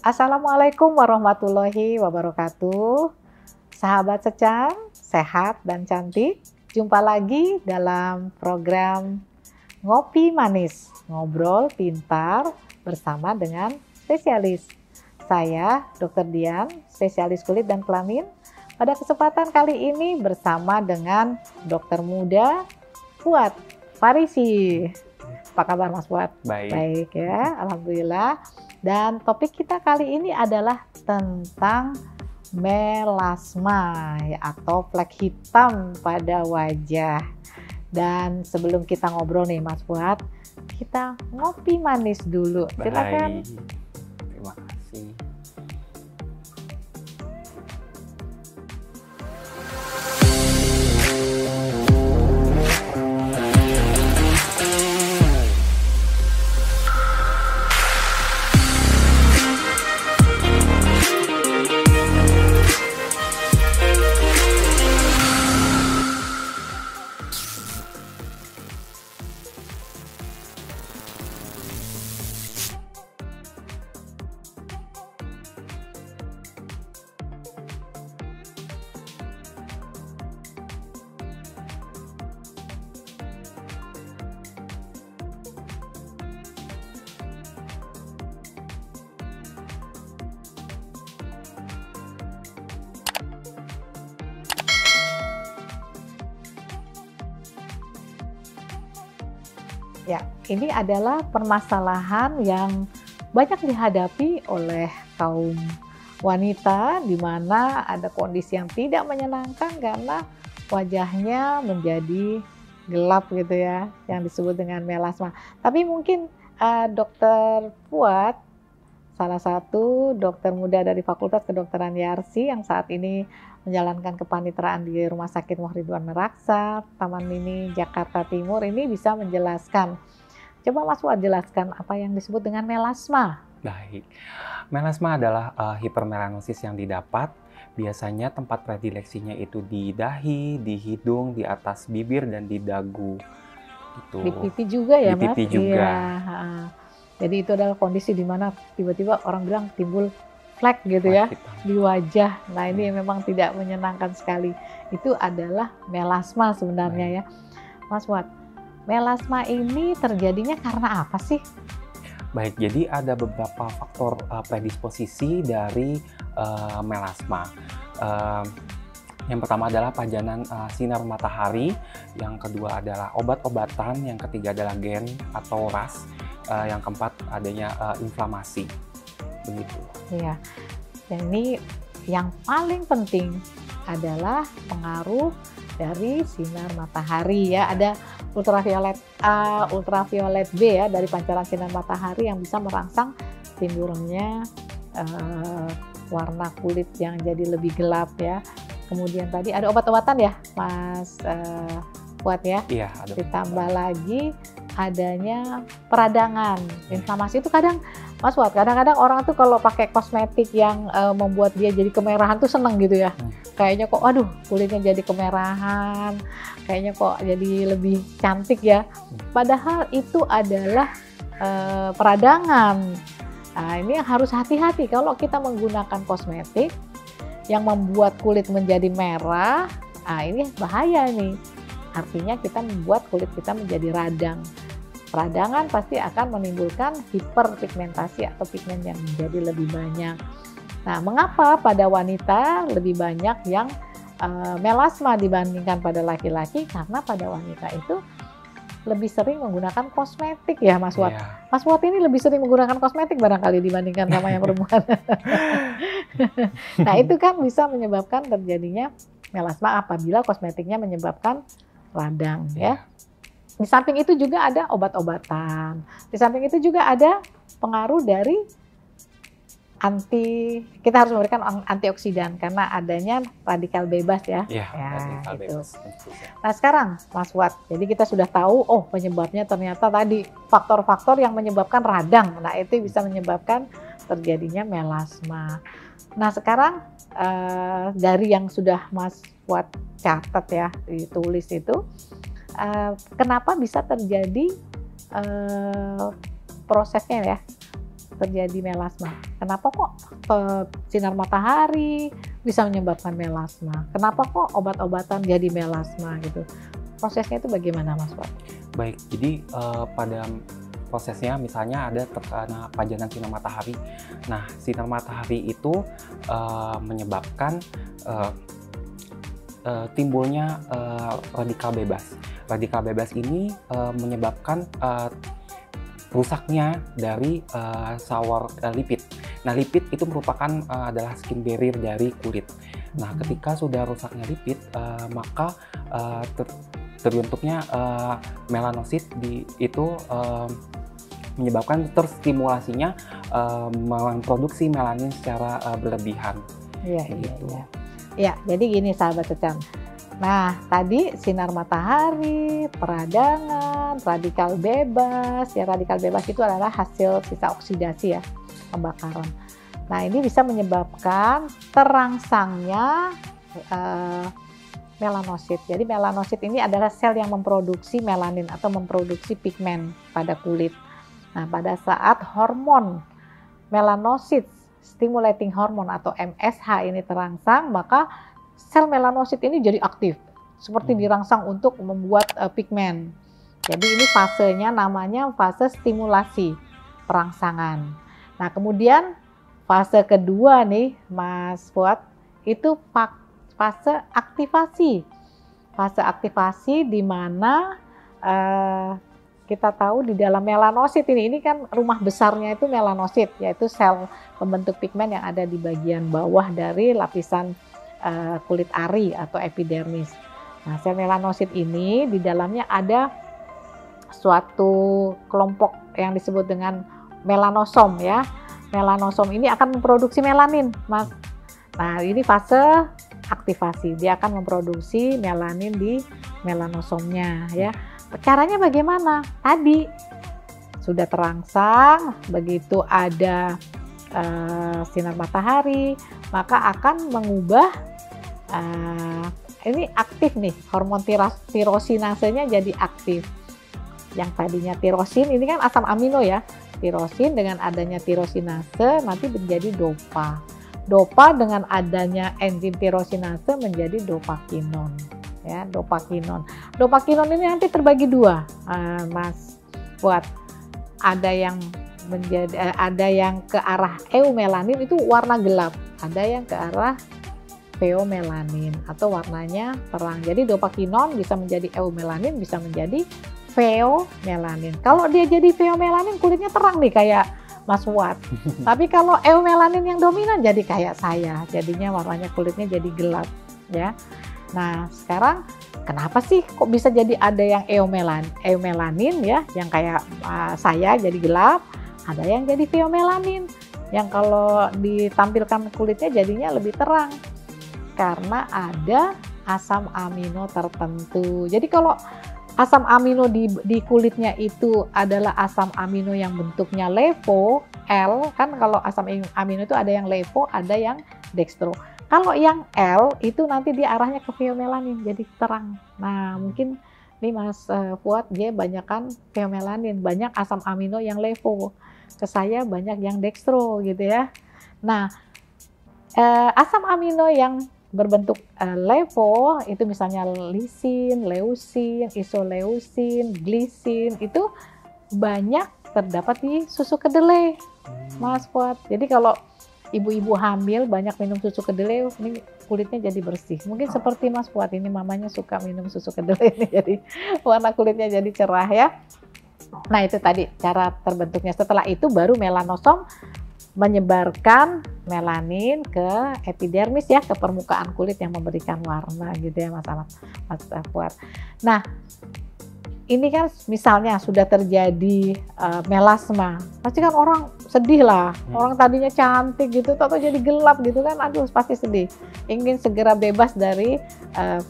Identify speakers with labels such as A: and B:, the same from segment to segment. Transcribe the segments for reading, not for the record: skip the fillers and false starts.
A: Assalamualaikum warahmatullahi wabarakatuh. Sahabat Secang, sehat dan cantik. Jumpa lagi dalam program Ngopi Manis, ngobrol pintar bersama dengan spesialis. Saya Dr. Dian, spesialis kulit dan kelamin. Pada kesempatan kali ini bersama dengan dokter muda Fuad Farisi. Apa kabar Mas Fuad?
B: Baik
A: ya, alhamdulillah. Dan topik kita kali ini adalah tentang melasma atau flek hitam pada wajah. Dan sebelum kita ngobrol nih Mas Fuad, kita ngopi manis dulu. Silakan.
B: Terima kasih.
A: Ya, ini adalah permasalahan yang banyak dihadapi oleh kaum wanita di mana ada kondisi yang tidak menyenangkan karena wajahnya menjadi gelap gitu ya, yang disebut dengan melasma. Tapi mungkin Dokter Fuad, salah satu dokter muda dari Fakultas Kedokteran Yarsi yang saat ini menjalankan kepanitraan di Rumah Sakit Muhyiddin Meraksa, Taman Mini, Jakarta Timur, ini bisa menjelaskan. Coba Mas Fuad jelaskan apa yang disebut dengan melasma.
B: Baik, melasma adalah hipermelanosis yang didapat. Biasanya tempat predileksinya itu di dahi, di hidung, di atas bibir, dan di dagu. Gitu.
A: Di pipi juga ya
B: Mas? Di pipi juga.
A: Iya. Jadi itu adalah kondisi di mana tiba-tiba orang bilang timbul flek gitu ya di wajah. Nah ini memang tidak menyenangkan sekali. Itu adalah melasma sebenarnya ya. Mas Fuad, melasma ini terjadinya karena apa sih?
B: Baik, jadi ada beberapa faktor predisposisi dari melasma. Yang pertama adalah pajanan sinar matahari, yang kedua adalah obat-obatan, yang ketiga adalah gen atau ras, yang keempat adanya inflamasi. Begitu.
A: Iya. Dan ini yang paling penting adalah pengaruh dari sinar matahari ya. Ada ultraviolet A, ultraviolet B ya dari pancaran sinar matahari yang bisa merangsang timbulnya warna kulit yang jadi lebih gelap ya. Kemudian tadi ada obat-obatan ya, Mas Fuad ya.
B: Iya, ada.
A: Ditambah lagi adanya peradangan, inflamasi itu kadang, Mas Fuad, kadang-kadang orang tuh kalau pakai kosmetik yang membuat dia jadi kemerahan tuh seneng gitu ya. Kayaknya kok, aduh kulitnya jadi kemerahan, kayaknya kok jadi lebih cantik ya. Padahal itu adalah peradangan. Nah ini yang harus hati-hati kalau kita menggunakan kosmetik yang membuat kulit menjadi merah. Nah ini bahaya nih. Artinya kita membuat kulit kita menjadi radang. Peradangan pasti akan menimbulkan hiperpigmentasi atau pigmen yang menjadi lebih banyak. Nah, mengapa pada wanita lebih banyak yang melasma dibandingkan pada laki-laki? Karena pada wanita itu lebih sering menggunakan kosmetik ya, Mas Fuad. Yeah. Mas Fuad ini lebih sering menggunakan kosmetik barangkali dibandingkan sama yang perempuan. Nah, itu kan bisa menyebabkan terjadinya melasma apabila kosmetiknya menyebabkan radang ya. Di samping itu juga ada obat-obatan. Di samping itu juga ada pengaruh dari kita harus memberikan antioksidan karena adanya radikal bebas ya.
B: Iya, radikal
A: gitu.
B: Bebas.
A: Nah sekarang Mas Fuad, jadi kita sudah tahu penyebabnya ternyata tadi faktor-faktor yang menyebabkan radang. Nah itu bisa menyebabkan terjadinya melasma. Nah sekarang dari yang sudah Mas Fuad catat ya, ditulis itu, kenapa bisa terjadi prosesnya ya, terjadi melasma? Kenapa kok sinar matahari bisa menyebabkan melasma? Kenapa kok obat-obatan jadi melasma gitu? Prosesnya itu bagaimana, Mas Fuad?
B: Baik, jadi pada prosesnya misalnya ada terkena pajanan sinar matahari. Nah, sinar matahari itu menyebabkan timbulnya radikal bebas. Radikal bebas ini menyebabkan rusaknya dari sawar lipid. Nah, lipid itu merupakan adalah skin barrier dari kulit. Nah, ketika sudah rusaknya lipid, maka terbentuknya melanosit itu menyebabkan terstimulasinya memproduksi melanin secara berlebihan.
A: Iya, Ya, jadi gini sahabat Cecam. Nah, tadi sinar matahari, peradangan, radikal bebas. Ya, radikal bebas itu adalah hasil sisa oksidasi ya, pembakaran. Nah, ini bisa menyebabkan terangsangnya melanosit. Jadi melanosit ini adalah sel yang memproduksi melanin atau memproduksi pigmen pada kulit. Nah, pada saat hormon melanosit stimulating hormone atau MSH ini terangsang, maka sel melanosit ini jadi aktif, seperti dirangsang untuk membuat pigmen. Jadi ini fasenya namanya fase stimulasi perangsangan. Nah, kemudian fase kedua nih, Mas Fuad, itu fase aktivasi. Fase aktivasi di mana kita tahu di dalam melanosit ini kan rumah besarnya itu melanosit, yaitu sel pembentuk pigmen yang ada di bagian bawah dari lapisan kulit ari atau epidermis. Nah, sel melanosit ini di dalamnya ada suatu kelompok yang disebut dengan melanosom ya. Melanosom ini akan memproduksi melanin, Mas. Nah, ini fase aktivasi. Dia akan memproduksi melanin di melanosomnya ya. Caranya bagaimana? Tadi sudah terangsang, begitu ada sinar matahari, maka akan mengubah ini aktif nih, hormon tirosinasenya jadi aktif. Yang tadinya tirosin, ini kan asam amino ya. Tirosin dengan adanya tirosinase nanti menjadi dopa. Dopa dengan adanya enzim tirosinase menjadi dopakinon. Ya, dopakinon. Dopakinon ini nanti terbagi dua, Mas Fuad. Ada yang ke arah eumelanin itu warna gelap, ada yang ke arah pheomelanin atau warnanya terang. Jadi dopakinon bisa menjadi eumelanin, bisa menjadi pheomelanin. Kalau dia jadi pheomelanin kulitnya terang nih kayak Mas Fuad. Tapi kalau eumelanin yang dominan jadi kayak saya, jadinya warnanya kulitnya jadi gelap ya. Nah, sekarang kenapa sih kok bisa jadi ada yang eumelanin ya, yang kayak saya jadi gelap, ada yang jadi pheomelanin, yang kalau ditampilkan kulitnya jadinya lebih terang. Karena ada asam amino tertentu. Jadi kalau asam amino di kulitnya itu adalah asam amino yang bentuknya levo, L, kan kalau asam amino itu ada yang levo, ada yang dextro. Kalau yang L itu nanti dia arahnya ke pheomelanin, jadi terang. Nah, mungkin nih Mas Fuad dia banyakan pheomelanin, banyak asam amino yang levo. Ke saya banyak yang dextro gitu ya. Nah, asam amino yang berbentuk levo itu misalnya lisin, leusin, isoleusin, glisin itu banyak terdapat di susu kedelai, Mas Fuad. Jadi kalau ibu-ibu hamil banyak minum susu kedelai, ini kulitnya jadi bersih. Mungkin seperti Mas Fuad ini mamanya suka minum susu kedelai ini, jadi warna kulitnya jadi cerah ya. Nah, itu tadi cara terbentuknya. Setelah itu baru melanosom menyebarkan melanin ke epidermis ya, ke permukaan kulit yang memberikan warna gitu ya Mas Fuad. Nah, ini kan misalnya sudah terjadi melasma, pasti kan orang sedih lah, orang tadinya cantik gitu, atau jadi gelap gitu kan, aduh pasti sedih, ingin segera bebas dari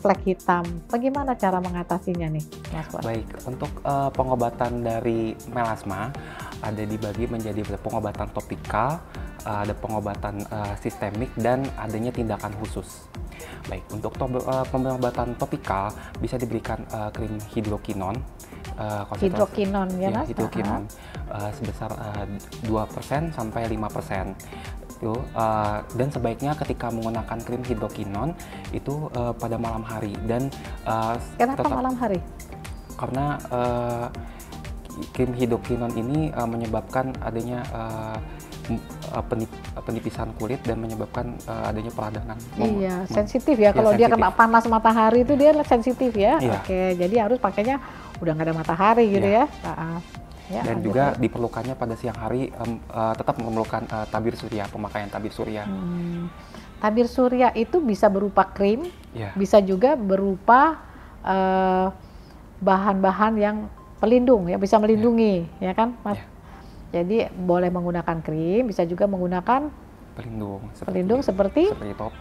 A: flek hitam. Bagaimana cara mengatasinya nih, Mas Fuad?
B: Baik, untuk pengobatan dari melasma ada dibagi menjadi pengobatan topikal, ada pengobatan sistemik, dan adanya tindakan khusus. Baik, untuk pengobatan topikal bisa diberikan krim hidrokinon
A: hidrokinon ya,
B: ya,
A: Mas?
B: hidrokinon sebesar 2% sampai 5%. Itu, dan sebaiknya ketika menggunakan krim hidrokinon itu pada malam hari dan
A: Kenapa malam hari?
B: Karena krim hidrokinon ini menyebabkan adanya penipisan kulit dan menyebabkan adanya peradangan.
A: Iya, sensitif ya. Kalau dia kena panas matahari itu dia sensitif ya.
B: Iya.
A: Oke, jadi harus pakainya udah nggak ada matahari gitu ya. Ya,
B: dan juga diperlukannya pada siang hari, tetap memerlukan tabir surya, pemakaian tabir surya.
A: Tabir surya itu bisa berupa krim, bisa juga berupa bahan-bahan yang pelindung ya, bisa melindungi ya kan, Mas? Jadi boleh menggunakan krim, bisa juga menggunakan pelindung seperti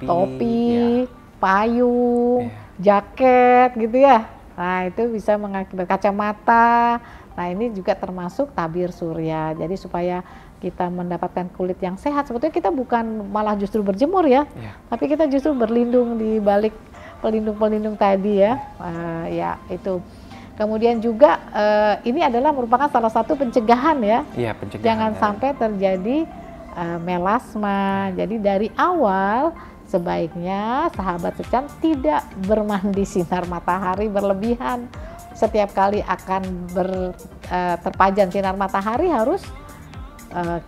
A: topi, payung, jaket gitu ya. Nah itu bisa mengakibatkan kacamata. Nah ini juga termasuk tabir surya. Jadi supaya kita mendapatkan kulit yang sehat, sebetulnya kita bukan malah justru berjemur ya, tapi kita justru berlindung di balik pelindung-pelindung tadi ya. Ya itu. Kemudian juga ini adalah merupakan salah satu pencegahan ya.
B: Iya, pencegahan.
A: Jangan sampai terjadi melasma. Jadi dari awal sebaiknya sahabat Secan tidak bermandi sinar matahari berlebihan. Setiap kali akan terpajan sinar matahari harus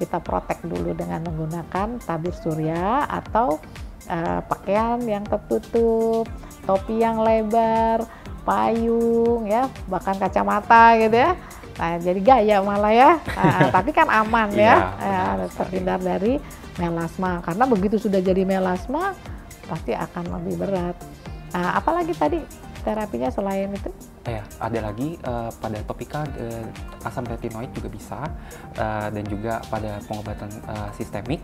A: kita protek dulu dengan menggunakan tabir surya atau pakaian yang tertutup, topi yang lebar, payung ya, bahkan kacamata gitu ya. Nah, jadi gaya malah ya. Tapi kan aman ya, terhindar dari melasma. Karena begitu sudah jadi melasma pasti akan lebih berat. Apalagi tadi terapinya selain itu?
B: Ada lagi pada topikal asam retinoid juga bisa, dan juga pada pengobatan sistemik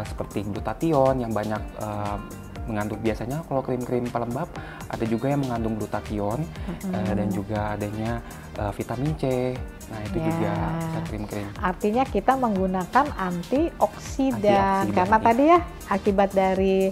B: seperti glutathione yang banyak mengandung, biasanya kalau krim-krim pelembab ada juga yang mengandung glutathione, dan juga adanya vitamin C. Nah itu juga bisa krim-krim. Artinya kita menggunakan
A: antioksidan karena tadi ya akibat dari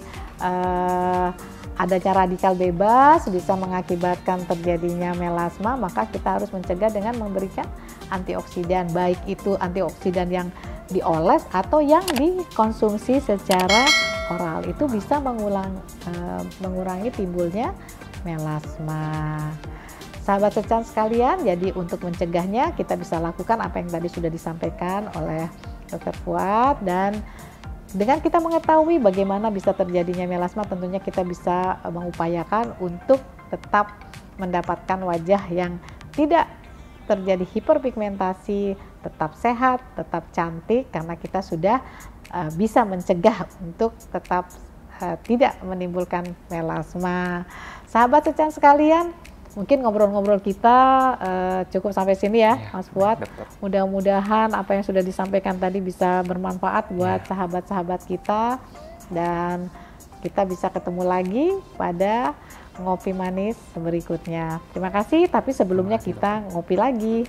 A: adanya radikal bebas bisa mengakibatkan terjadinya melasma, maka kita harus mencegah dengan memberikan antioksidan, baik itu antioksidan yang dioles atau yang dikonsumsi secara oral. Itu bisa mengurangi timbulnya melasma. Sahabat Secan sekalian, jadi untuk mencegahnya kita bisa lakukan apa yang tadi sudah disampaikan oleh Dr. Fuad, dan dengan kita mengetahui bagaimana bisa terjadinya melasma, tentunya kita bisa mengupayakan untuk tetap mendapatkan wajah yang tidak terjadi hiperpigmentasi, tetap sehat, tetap cantik, karena kita sudah bisa mencegah untuk tetap tidak menimbulkan melasma. Sahabat Secan sekalian, mungkin ngobrol-ngobrol kita cukup sampai sini ya, Mas Fuad. Mudah-mudahan apa yang sudah disampaikan tadi bisa bermanfaat buat sahabat-sahabat kita, dan kita bisa ketemu lagi pada ngopi manis berikutnya. Terima kasih, tapi sebelumnya kita ngopi lagi.